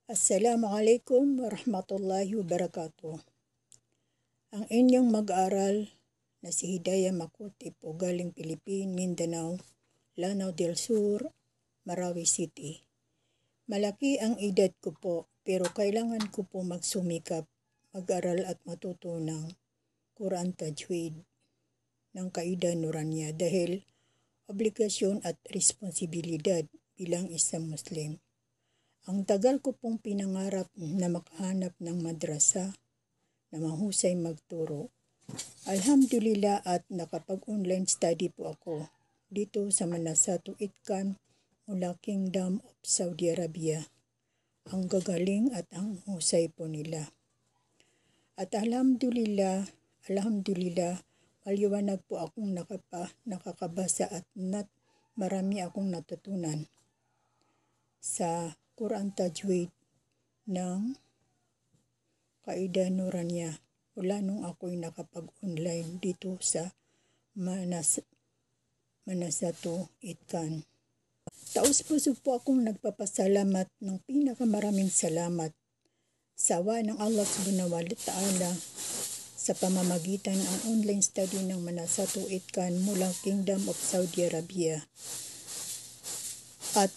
Assalamualaikum warahmatullahi wabarakatuh. Ang inyong mag-aaral na si Hidayah Makutip o galing Philippine, Mindanao, Lanao del Sur, Marawi City. Malaki ang edad ko po pero kailangan ko po magsumikap, mag-aral at matuto ng Quran Tajweed ng Qaida Nurania dahil obligasyon at responsibilidad bilang isang Muslim. Ang tagal ko pong pinangarap na makahanap ng madrasa na mahusay magturo. Alhamdulillah at nakapag-online study po ako dito sa Manasatu Itkan mula Kingdom of Saudi Arabia. Ang gagaling at ang husay po nila. At alhamdulillah, maliwanag po akong nakakabasa at marami akong natutunan sa Quran Tajweed ng Qaida Nurania mula nung ako'y nakapag-online dito sa Manasatu Itkan. Taos-puso po akong nagpapasalamat ng pinakamaraming salamat sa awa ng Allah Subhanahu wa Ta'ala sa pamamagitan ng online study ng Manasatu Itkan mula Kingdom of Saudi Arabia at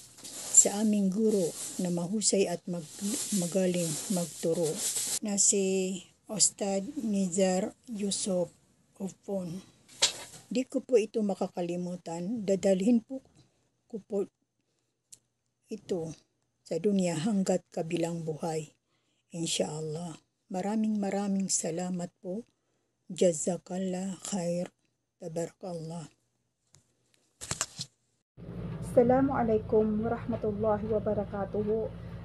sa aming guro na mahusay at magaling magturo na si Ustad Nizar Yusuf Oppon. Di ko po ito makakalimutan. Dadalhin po ko po ito sa dunya hanggat kabilang buhay. Insyaallah. Maraming salamat po. Jazakallah khair. Tabarakallah. Assalamualaikum warahmatullahi wabarakatuh.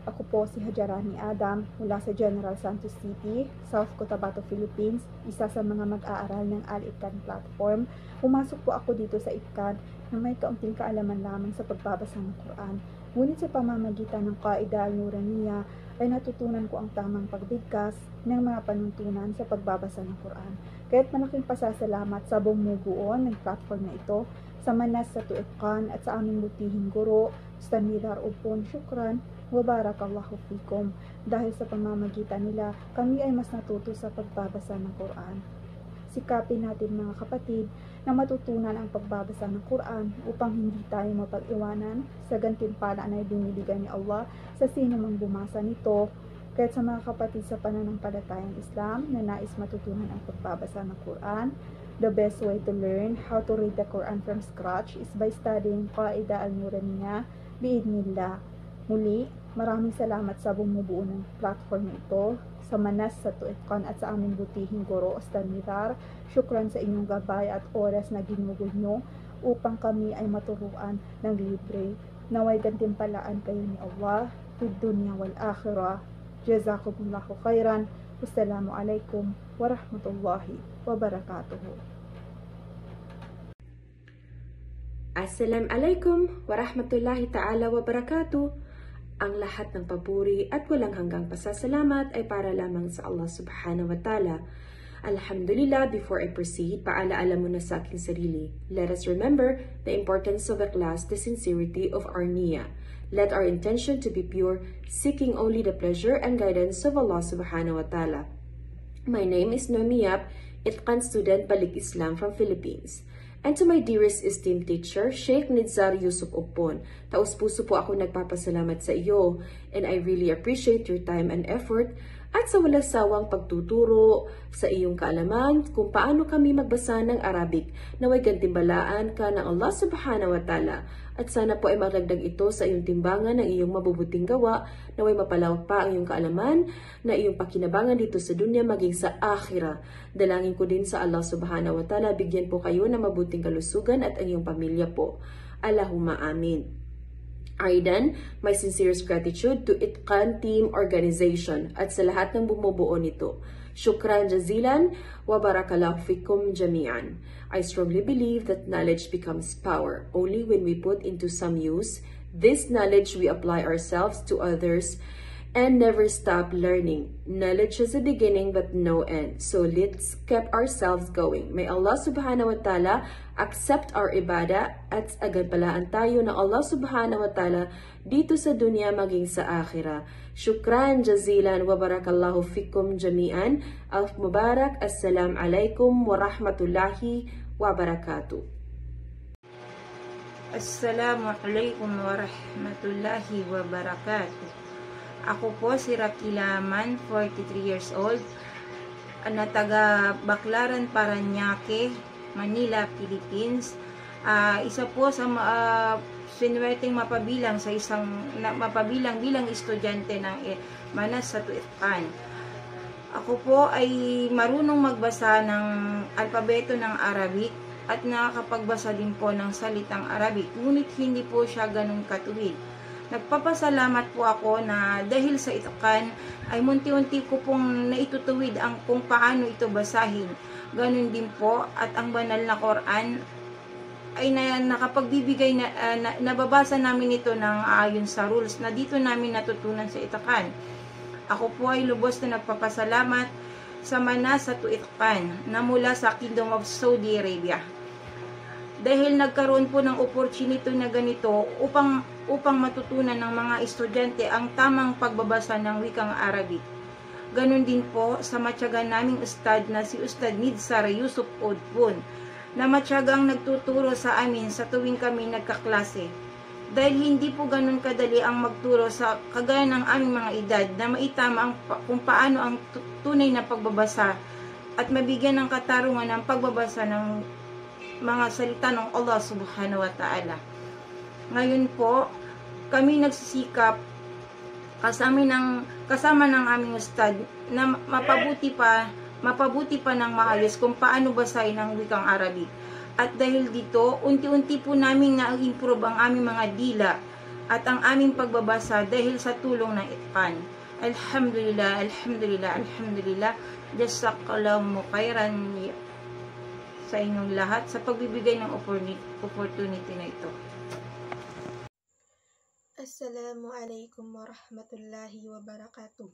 Ako po si Hajarani Adam mula sa General Santos City, South Cotabato, Philippines, isa sa mga mag-aaral ng Al-Itkan platform. Pumasok po ako dito sa Itkan na may kaunting kaalaman lamang sa pagbabasa ng Quran. Ngunit sa pamamagitan ng Qaida Nurania ay natutunan ko ang tamang pagbigkas ng mga panuntunan sa pagbabasa ng Quran. Kaya't malaking pasasalamat sa bumubuo ng platform na ito, sa Manasatu Itkan at sa aming butihing guro, Ustad Nizar Oppon. Syukran wa barakallahu fikum. Dahil sa pamamagitan nila, kami ay mas natuto sa pagbabasa ng Quran. Sikapin natin mga kapatid na matutunan ang pagbabasa ng Quran upang hindi tayo mapag-iwanan sa gantimpala na ibinibigay ni Allah sa sino mang bumasa nito. Kahit sa mga kapatid sa pananampalatayang Islam na nais matutunan ang pagbabasa ng Quran, the best way to learn how to read the Quran from scratch is by studying Qaida al-Nurania biidnillah. Muli, maraming salamat sa bumubuo ng platform ito, sa Manasatu Itkan at sa aming butihing guro, Ustad Nizar. Syukran sa inyong gabay at oras na ginugol nyo upang kami ay maturuan ng libre. Naway gantimpalaan kayo ni Allah fid dunya wal akhirah. Jazakumullahu khairan. Wassalamualaikum warahmatullahi wabarakatuh. Assalamualaikum warahmatullahi ta'ala wabarakatuh. Ang lahat ng papuri at walang hanggang pasasalamat ay para lamang sa Allah subhanahu wa ta'ala. Alhamdulillah, before I proceed, paalaala muna sa aking sarili. Let us remember the importance of ikhlas, the sincerity of our niyyah. Let our intention to be pure, seeking only the pleasure and guidance of Allah subhanahu wa ta'ala. My name is Noemi Yap, Itkan student, Balik Islam from Philippines. And to my dearest esteemed teacher, Sheikh Nizar Yusuf Oppon, taos-puso po ako nagpapasalamat sa iyo, and I really appreciate your time and effort at sa walang sawang pagtuturo sa iyong kaalaman kung paano kami magbasa ng Arabic. Naway gantimbalaan ka ng Allah subhanahu wa ta'ala at sana po ay magdagdag ito sa iyong timbangan ng iyong mabubuting gawa. Naway mapalawak pa ang iyong kaalaman na iyong pakinabangan dito sa dunya maging sa akhirah. Dalangin ko din sa Allah subhanahu wa ta'ala, bigyan po kayo ng mabuting kalusugan at ang iyong pamilya po. Allahumma amin. Aidan, my sincerest gratitude to Itkan Team Organization at sa lahat ng bumubuo nito. Shukran jazilan wa barakallahu fikum jami'an. I strongly believe that knowledge becomes power only when we put into some use. This knowledge we apply ourselves to others and never stop learning. Knowledge has a beginning but no end. So let's keep ourselves going. May Allah subhanahu wa ta'ala accept our ibadah at agad-palaan tayo ng Allah subhanahu wa ta'ala dito sa dunya maging sa akhirah. Shukran jazilan wa barakallahu fikum jami'an. Alf Mubarak. Assalamu alaikum wa rahmatullahi wa barakatuh. Assalamualaikum warahmatullahi wabarakatuh. Ako po si Rakilaman, 43 years old, na taga Baclaran, Parañaque, Manila, Philippines. Isa po sa sinuwerteng mapabilang sa mapabilang bilang estudyante ng Manas sa Tuikan. Ako po ay marunong magbasa ng alpabeto ng Arabic at nakakapagbasa din po ng salitang Arabic, ngunit hindi po siya ganun katuwid. Nagpapasalamat po ako na dahil sa Itqan ay munti-unti ko pong naitutuwid ang kung paano ito basahin. Ganun din po at ang banal na Quran ay nakapagbibigay nababasa namin ito ng ayon sa rules na dito namin natutunan sa Itqan. Ako po ay lubos na nagpapasalamat sa Manas sa Tuikan na mula sa Kingdom of Saudi Arabia. Dahil nagkaroon po ng opportunity na ganito upang matutunan ng mga estudyante ang tamang pagbabasa ng wikang Arabic. Ganon din po sa matyaga naming ustad na si Ustad Nidsar Yusuf Odpun na matyagang nagtuturo sa amin sa tuwing kami nagkaklase. Dahil hindi po ganon kadali ang magturo sa kagaya ng aming mga edad na maitama kung paano ang tunay na pagbabasa at mabigyan ng katarungan ng pagbabasa ng mga salita ng Allah subhanahu wa ta'ala. Ngayon po, kami nagsisikap kasama ng aming ustad na mapabuti pa ng maayos kung paano basahin ang wikang Arabic. At dahil dito, unti-unti po namin na-improve ang aming mga dila at ang aming pagbabasa dahil sa tulong ng Itqan. Alhamdulillah, alhamdulillah, alhamdulillah. Jazakallahu khairan sa inyong lahat sa pagbibigay ng opportunity na ito. Assalamualaikum warahmatullahi wabarakatuh.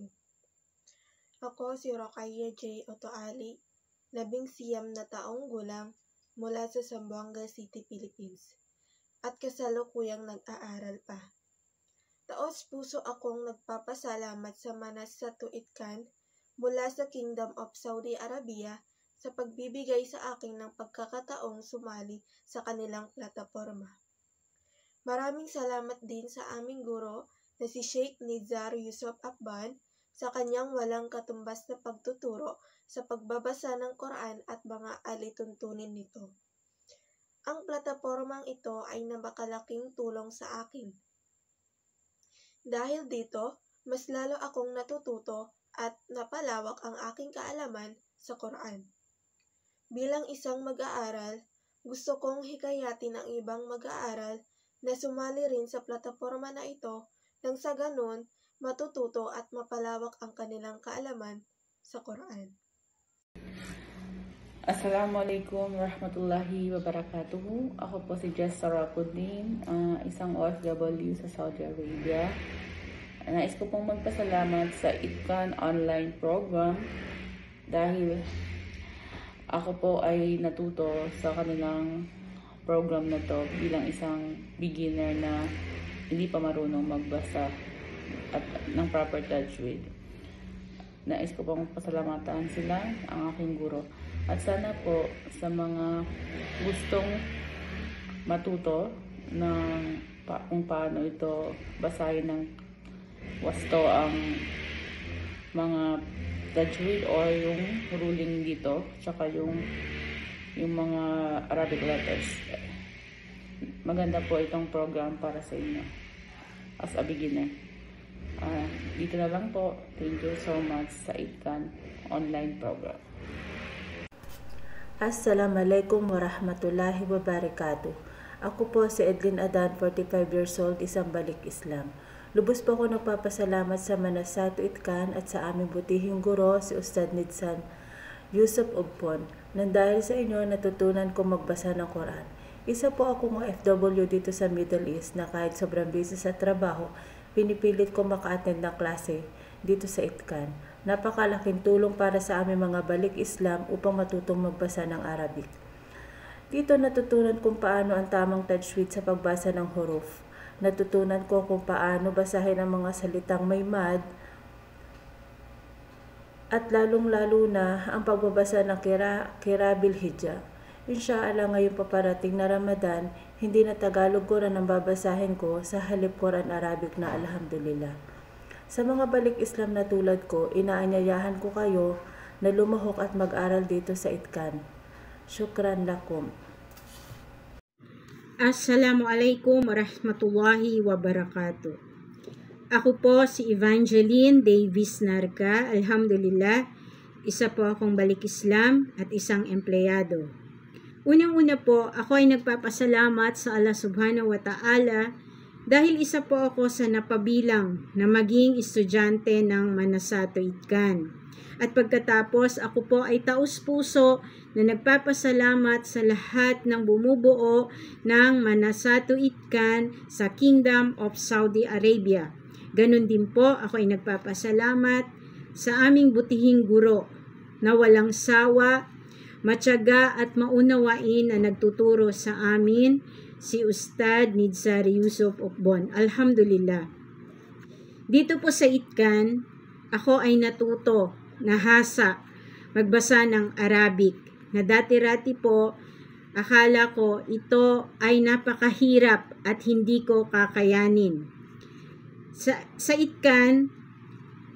Ako si Rokaya J. Otoali, 19 na taong gulang mula sa Zamboanga City, Philippines, at kasalukuyang nag-aaral pa. Taos puso akong nagpapasalamat sa Manas sa Tuikan mula sa Kingdom of Saudi Arabia sa pagbibigay sa akin ng pagkakataong sumali sa kanilang plataporma. Maraming salamat din sa aming guro na si Sheikh Nidzar Yusuf Abban sa kanyang walang katumbas na pagtuturo sa pagbabasa ng Quran at mga alituntunin nito. Ang platapormang ito ay napakalaking tulong sa akin. Dahil dito, mas lalo akong natututo at napalawak ang aking kaalaman sa Quran. Bilang isang mag-aaral, gusto kong hikayatin ang ibang mag-aaral na sumali rin sa plataporma na ito nang sa ganon matututo at mapalawak ang kanilang kaalaman sa Quran. Assalamualaikum warahmatullahi wabarakatuh. Ako po si Jess Sarakuddin, isang OFW sa Saudi Arabia. Nais ko pong magpasalamat sa Itqan online program dahil ako po ay natuto sa kanilang program na to bilang isang beginner na hindi pa marunong magbasa at ng proper tajwid. Nais ko pong pasalamatan sila, ang aking guro. At sana po sa mga gustong matuto ng kung paano ito basahin ng wasto ang mga tajwid or yung ruling dito, tsaka yung mga Arabic letters. Maganda po itong program para sa inyo as a beginner. Dito na lang po. Thank you so much sa Itqan online program. Assalamualaikum warahmatullahi wabarakatuh. Ako po si Edlin Adan, 45 years old, isang balik Islam. Lubos po ako nagpapasalamat sa Manas sa Tuikan at sa aming butihing guro, si Ustad Nidsar Yusuf Odpun, nang dahil sa inyo natutunan ko magbasa ng Quran. Isa po akong OFW dito sa Middle East na kahit sobrang busy sa trabaho pinipilit ko maka-attend ng klase dito sa ITKAN. Napakalaking tulong para sa aming mga balik Islam upang matutong magbasa ng Arabic. Dito natutunan kung paano ang tamang tajwid sa pagbasa ng huruf. Natutunan ko kung paano basahin ang mga salitang may mad at lalong-lalo na ang pagbabasa ng kirabil hija. Insyaallah ngayong paparating na Ramadan, hindi na Tagalog Quran ang babasahin ko sa halip Quran Arabic na alhamdulillah. Sa mga balik Islam na tulad ko, inaanyayahan ko kayo na lumahok at mag-aral dito sa ITKAN. Syukran lakum. Assalamualaikum warahmatullahi wabarakatuh. Ako po si Evangeline Davis Narca. Alhamdulillah, isa po akong balik Islam at isang empleyado. Unang-una po, ako ay nagpapasalamat sa Allah Subhanahu wa Ta'ala dahil isa po ako sa napabilang na maging estudyante ng Manasato ITKAN. At pagkatapos, ako po ay taus-puso na nagpapasalamat sa lahat ng bumubuo ng Manasato ITKAN sa Kingdom of Saudi Arabia. Ganon din po, ako ay nagpapasalamat sa aming butihing guro na walang sawa, matyaga at maunawain na nagtuturo sa amin, si Ustad Nidzar Yusuf Okbon. Alhamdulillah. Dito po sa ITKAN, ako ay natuto, nahasa, magbasa ng Arabic, na dati-rati po, akala ko ito ay napakahirap at hindi ko kakayanin. Sa ITKAN,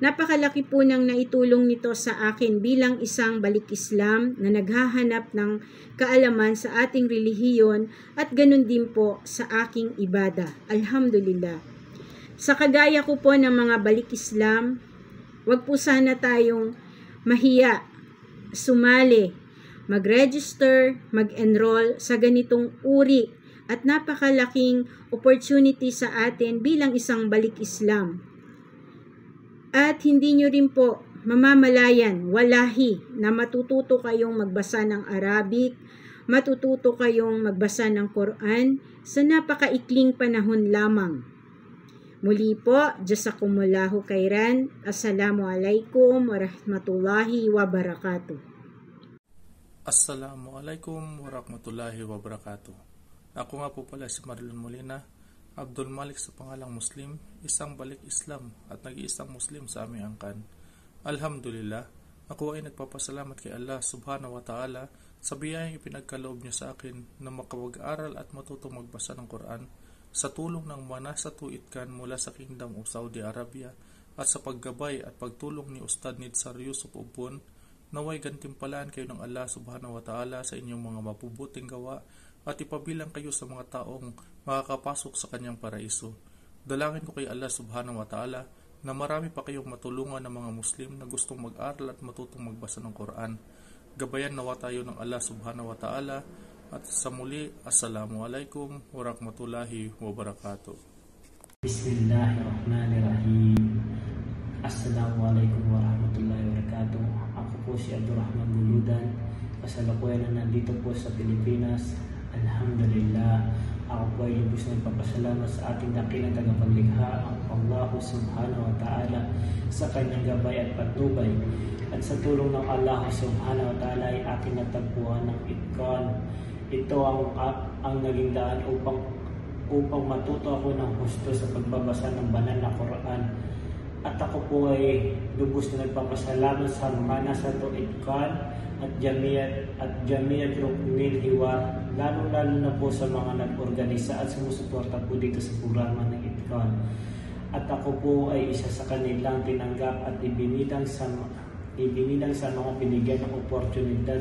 napakalaki po nang naitulong nito sa akin bilang isang balik Islam na naghahanap ng kaalaman sa ating relihiyon at ganun din po sa aking ibada. Alhamdulillah. Sa kagaya ko po ng mga balik Islam, wag po sana tayong mahiya, sumali, mag-register, mag-enroll sa ganitong uri at napakalaking opportunity sa atin bilang isang balik Islam. At hindi nyo rin po mamamalayan, walahi, na matututo kayong magbasa ng Arabic, matututo kayong magbasa ng Quran sa napakaikling panahon lamang. Muli po, jazakumullahu khairan. Assalamualaikum warahmatullahi wabarakatuh. Assalamualaikum warahmatullahi wabarakatuh. Ako nga po pala si Marlon Molina, Abdul Malik sa pangalang Muslim, isang balik Islam at nag-iisang Muslim sa aming angkan. Alhamdulillah, ako ay nagpapasalamat kay Allah Subhanahu wa Ta'ala sa biyayang ipinagkaloob niya sa akin na makapag-aral at matutong magbasa ng Quran sa tulong ng Manasato ITKAN mula sa Kingdom of Saudi Arabia at sa paggabay at pagtulong ni Ustad Nidzar Yusuf Okbon. Naway gantimpalaan kayo ng Allah Subhanahu wa Ta'ala sa inyong mga mabubuting gawa at ipabilang kayo sa mga taong makakapasok sa kanyang paraiso. Dalangin ko kay Allah Subhanahu wa Ta'ala na marami pa kayong matulungan ng mga Muslim na gustong mag-aral at matutong magbasa ng Quran. Gabayan nawa tayo ng Allah Subhanahu wa Ta'ala. At sa muli, Assalamualaikum warahmatullahi wabarakatuh. Bismillahirrahmanirrahim. Assalamualaikum warahmatullahi wabarakatuh. Ako po si Abdurrahman Buludan. Kasalukuyan na nandito po sa Pilipinas. Alhamdulillah. Ako po ay lubos na ipapasalamat sa ating dakilang tagapaglikha, ang Allah Subhanahu wa Ta'ala, sa kanyang gabay at patnubay. At sa tulong ng Allah Subhanahu wa Ta'ala ay aking natagpuan ng ITKAN. Ito ang naging daan upang matuto ako ng husto sa pagbabasa ng banal na Quran. At ako po ay lubos na nagpapasalamat sa Manasato ITKAN at Jamiat Ruknil Hiwar, lalo-lalo na po sa mga nag-organisa at sumusuporta po dito sa programa ng ITKAN. At ako po ay isa sa kanilang tinanggap at ibinidang sa mga binigyan ng oportunidad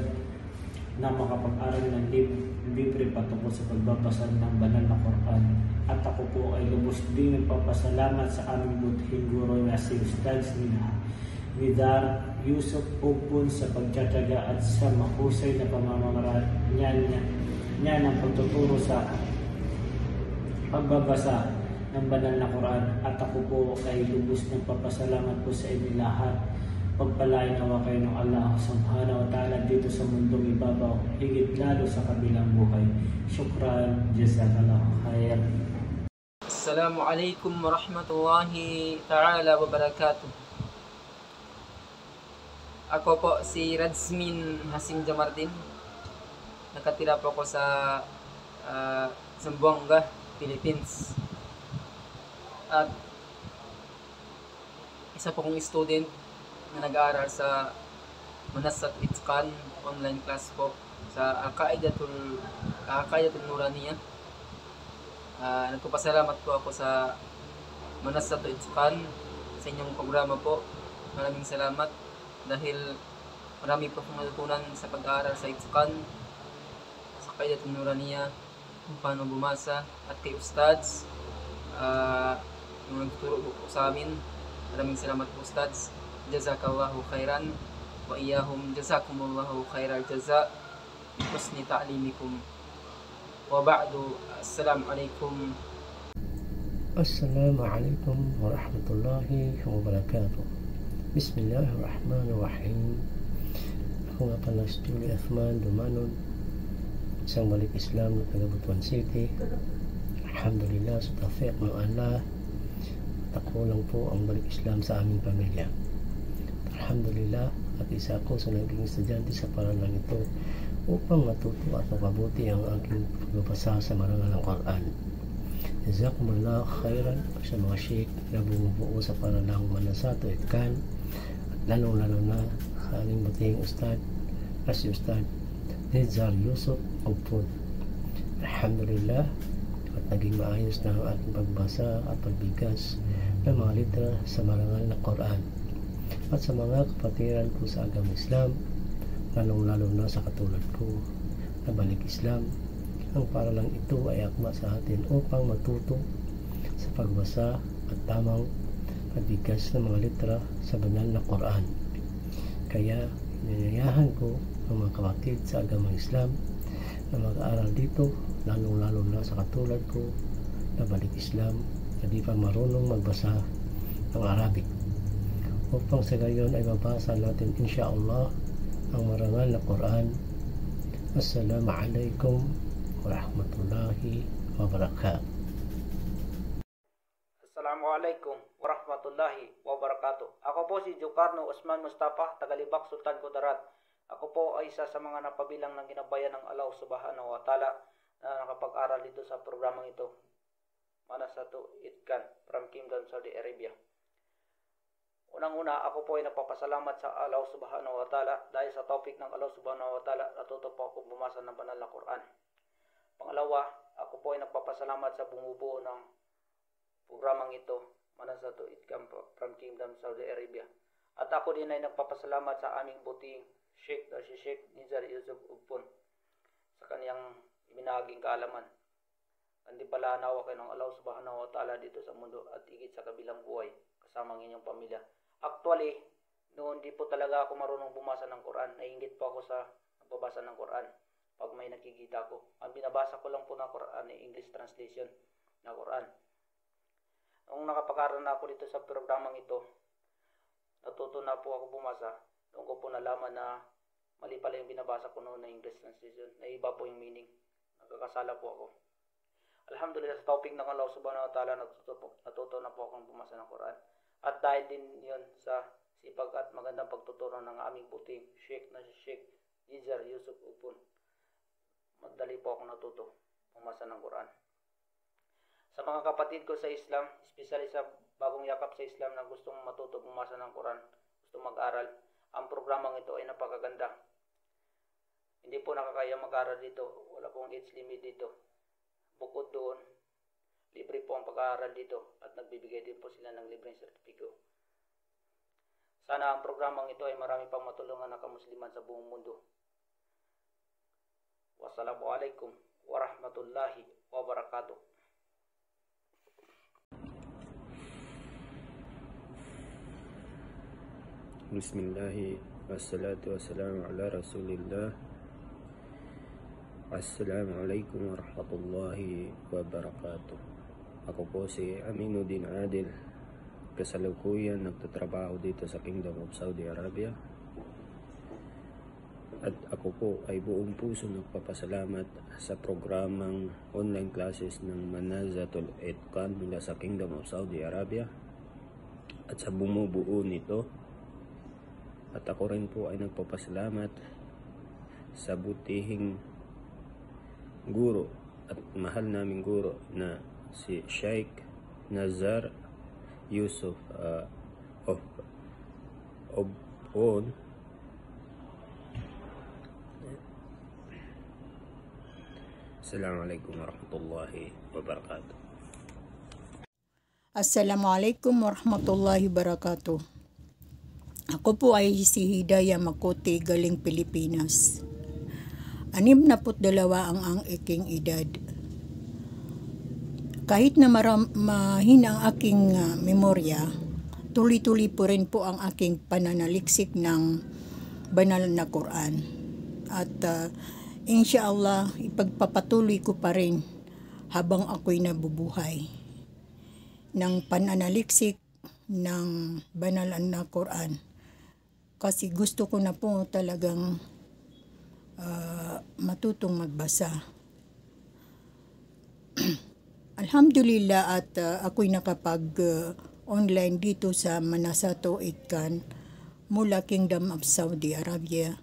na makapag-aral ng libre patungkol sa pagbabasa ng banal na Quran. At ako po ay lubos din nagpapasalamat sa aming butihing guro na si Ustad Nidzar Yusuf Okbon sa pagtsatsaga at sa mahusay na pamamaraan niya ng pagtuturo sa pagbabasa ng banal na Quran. At ako po ay lubos nagpapasalamat po sa inyo lahat. Pagpalain nawa kayo ng Allah Subhanahu wa Ta'ala dito sa mundong ibabaw, higit lalo sa kabilang buhay. Syukran, jazakallahu khair. Assalamualaikum warahmatullahi ta'ala wabarakatuh. Ako po si Radsmin Hasim Jamardin. Nakatira po ako sa Zamboanga, Philippines. At isa po kong student na nag-aaral sa Manasat Itqan online class po sa Al-Qaidatul Nuraniyah. Nagpapasalamat po ako sa Manasat Itqan sa inyong programa po. Maraming salamat dahil marami po akong natutunan sa pag-aaral sa Itqan, sa Qaidatul Nuraniyah, kung paano bumasa, at kay Ustads yung nagtuturo po sa amin. Maraming salamat po Ustads. Jazakallahu khairan wa iyahum jazakumullahu khairal jaza bi husni ta'limikum. Wa ba'du, assalamu alaikum. Assalamu alaikum warahmatullahi wabarakatuh. Bismillahirrahmanirrahim. Ako nga pala si Julie Athman Dumanon, isang balik Islam na taga Butuan City. Alhamdulillah sa tawfiq ng Allah, ako lang po ang balik Islam sa aming pamilya. Alhamdulillah, at isa ako sa naging estudyante sa paralang ito upang matuto at mapabuti ang aking pagbabasa sa marangal ng Quran. Jazakumullah khairan sa mga sheikh na bumubuo sa paralang Manasat Itqan, at lalong-lalo na sa aming buting ustad, si Ustad Nizar Yusuf Upon. Alhamdulillah, at naging maayos na ang ating pagbasa at pagbigkas ng mga litra sa marangal na Quran. At sa mga kapatiran ko sa agama Islam, lalong-lalo na sa katulad ko na balik Islam, ang paralang ito ay akma sa atin upang matuto sa pagbasa at tamang pagbigkas ng mga litra sa banal na Quran. Kaya ninayahan ko ang mga kapatid sa agama Islam na mag-aaral dito, lalong-lalo na sa katulad ko na balik Islam na di pa marunong magbasa ng Arabic, upang sa gayon ay mabasa natin insyaallah ang marangal na Quran. Assalamu alaikum warahmatullahi wabarakatuh. Assalamualaikum warahmatullahi wabarakatuh. Ako po si Jocarno Osman Mustafa, tagalibak Sultan Kudarat. Ako po ay isa sa mga napabilang ng ginabayan ng Allah Subhanahu wa Ta'ala na nakapag-aral dito sa programang ito, Manasat Itqan from Kingdom Saudi Arabia. Unang-una, ako po ay napapasalamat sa Allah Subhanahu wa Ta'ala dahil sa topic ng Allah Subhanahu wa Ta'ala, natuto po ako bumasa ng banal na Quran. Pangalawa, ako po ay nagpapasalamat sa bumubuo ng programang ito, Manasat Itqan from Kingdom Saudi Arabia. At ako din ay nagpapasalamat sa aming buting Sheikh na si Sheikh Nizar Yusuf Upon sa kaniyang ibinahaging kaalaman. Hindi pala nawa kayo ng Allah Subhanahu wa Ta'ala dito sa mundo at higit sa kabilang buhay kasama ng inyong pamilya. Actually, noon di po talaga ako marunong bumasa ng Quran. Naiingit po ako sa nagbabasa ng Quran pag may nakikita ko. Ang binabasa ko lang po ng Quran ay English translation na Quran. Nung nakapag-aral na ako dito sa programang ito, natuto na po ako bumasa. Doon ko po nalaman na mali pala yung binabasa ko noon na English translation. Na iba po yung meaning. Nagkakasala po ako. Alhamdulillah, sa topic ng Allah Subhanahu wa Ta'ala, natuto na po akong bumasa ng Quran. At dahil din yun sa sipag at magandang pagtuturo ng aming buting Sheikh na si Sheikh Nizar Yusuf Upon, madali po akong natuto bumasa ng Quran. Sa mga kapatid ko sa Islam, especially sa bagong yakap sa Islam na gustong matuto bumasa ng Quran, gustong mag-aral, ang programang ito ay napakaganda. Hindi po nakakaya mag-aral dito. Wala pong age limit dito. Bukod doon, libre po ang pag-aaral dito at nagbibigay din po sila ng libreng sertipiko. Sana ang programang ito ay marami pang matulungan na kamusliman sa buong mundo. Wassalamualaikum warahmatullahi wabarakatuh. Bismillahi wassalatu wassalamu ala rasulillah. Assalamualaikum warahmatullahi wabarakatuh. Ako po si Aminuddin Adil, kasalukuyan nagtatrabaho dito sa Kingdom of Saudi Arabia. At ako po ay buong puso nagpapasalamat sa programang online classes ng Manazatul Itqan mula sa Kingdom of Saudi Arabia at sa bumubuo nito. At ako rin po ay nagpapasalamat sa butihing guro at mahal naming guro na si Sheikh Nazar Yusuf of On. Assalamualaikum warahmatullahi wabarakatuh. Assalamualaikum warahmatullahi wabarakatuh. Ako po ay si Hidayah Makuti galing Pilipinas. 62 ang aking edad. Kahit na mahina ang aking memorya, tuloy-tuloy po rin po ang aking pananaliksik ng banal na Quran. At inshallah, ipagpapatuloy ko pa rin habang ako'y nabubuhay ng pananaliksik ng banal na Quran. Kasi gusto ko na po talagang matutong magbasa. Alhamdulillah at ako'y nakapag-online dito sa Manazatul Itqan mula Kingdom of Saudi Arabia.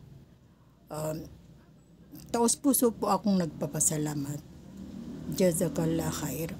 Taos puso po akong nagpapasalamat. Jazakallah khair.